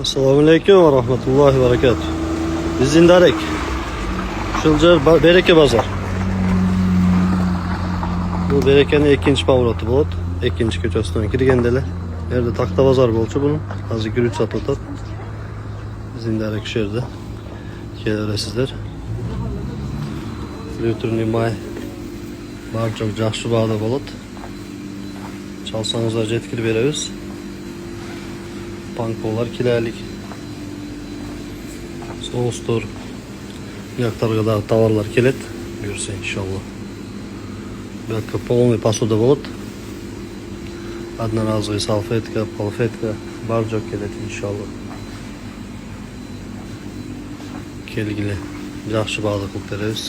Assalomu alaykum va rahmatullohi va barakatuh. Biz Zindarek. Shiljar Bereke bozor. Bu Berekening ikkinchi pavroti bo'ladi. Ikkinchi ko'chasidan kirgandalar. Bu yerda taxta bozor bo'lchi buni. Hozir guruch sotib o'tadi. Zindarek shu yerda. Kelarasizlar. Lütrni may barcha yaxshi бағda bo'ladi. Çalsanızlar yetkili beramiz. Pankolar kilerlik. Soğustur. Yaktarga da tovarlar kelet. Buyursa inşallah. Belki полный посуда будет. Одноразовый салфетка, полфетка, barca kelet inşallah. Kelgili yaxshi бағда qilib beramiz.